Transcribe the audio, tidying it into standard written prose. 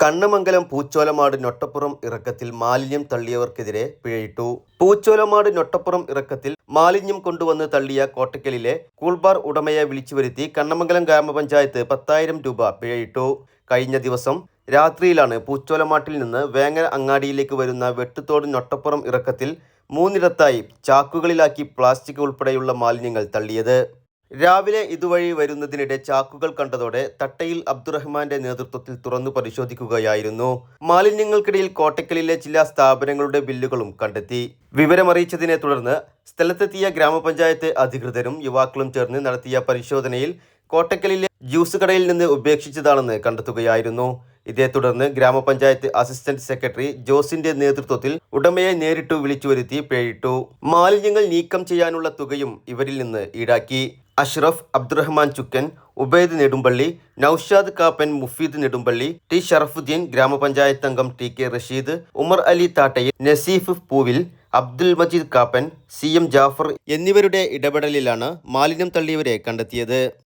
കണ്ണമംഗലം പൂച്ചോലമാട് നൊട്ടപ്പുറം ഇറക്കത്തിൽ മാലിന്യം തള്ളിയവർക്കെതിരെ പിഴയിട്ടു. പൂച്ചോലമാട് നൊട്ടപ്പുറം ഇറക്കത്തിൽ മാലിന്യം കൊണ്ടുവന്ന് തള്ളിയ കോട്ടക്കലിലെ കൂൾബാർ ഉടമയെ വിളിച്ചുവരുത്തി കണ്ണമംഗലം ഗ്രാമപഞ്ചായത്ത് 10,000 രൂപ പിഴയിട്ടു. കഴിഞ്ഞ ദിവസം രാത്രിയിലാണ് പൂച്ചോലമാട്ടിൽ നിന്ന് വേങ്ങര അങ്ങാടിയിലേക്ക് വരുന്ന വെട്ടുതോട് നൊട്ടപ്പുറം ഇറക്കത്തിൽ 3 ചാക്കുകളിലാക്കി പ്ലാസ്റ്റിക് ഉൾപ്പെടെയുള്ള മാലിന്യങ്ങൾ തള്ളിയത്. രാവിലെ ഇതുവഴി വരുന്നതിനിടെ ചാക്കുകൾ കണ്ടതോടെ തട്ടയിൽ അബ്ദുറഹ്മാന്റെ നേതൃത്വത്തിൽ തുറന്നു പരിശോധിക്കുകയായിരുന്നു. മാലിന്യങ്ങൾക്കിടയിൽ കോട്ടക്കലിലെ ചില സ്ഥാപനങ്ങളുടെ ബില്ലുകളും കണ്ടെത്തി. വിവരമറിയിച്ചതിനെ തുടർന്ന് സ്ഥലത്തെത്തിയ ഗ്രാമപഞ്ചായത്ത് അധികൃതരും യുവാക്കളും ചേർന്ന് നടത്തിയ പരിശോധനയിൽ കോട്ടക്കലിലെ ജ്യൂസ് കടയിൽ നിന്ന് ഉപേക്ഷിച്ചതാണെന്ന് കണ്ടെത്തുകയായിരുന്നു. ഇതേ തുടർന്ന് ഗ്രാമപഞ്ചായത്ത് അസിസ്റ്റന്റ് സെക്രട്ടറി ജോസിന്റെ നേതൃത്വത്തിൽ ഉടമയെ നേരിട്ട് വിളിച്ചുവരുത്തി പിഴയിട്ടു. മാലിന്യങ്ങൾ നീക്കം ചെയ്യാനുള്ള തുകയും ഇവരിൽ നിന്ന് ഈടാക്കി. അഷ്റഫ്, അബ്ദുറഹ്മാൻ ചുക്കൻ, ഉബൈദ് നെടുമ്പള്ളി, നൌഷാദ് കാപ്പൻ, മുഫീദ് നെടുമ്പള്ളി, ടി ഷറഫുദ്ദീൻ, ഗ്രാമപഞ്ചായത്ത് അംഗം TK റഷീദ്, ഉമർ അലി താട്ടയിൽ, നസീഫ് പൂവിൽ, അബ്ദുൽ മജീദ് കാപ്പൻ, CM ജാഫർ എന്നിവരുടെ ഇടപെടലിലാണ് മാലിന്യം തള്ളിയവരെ കണ്ടെത്തിയത്.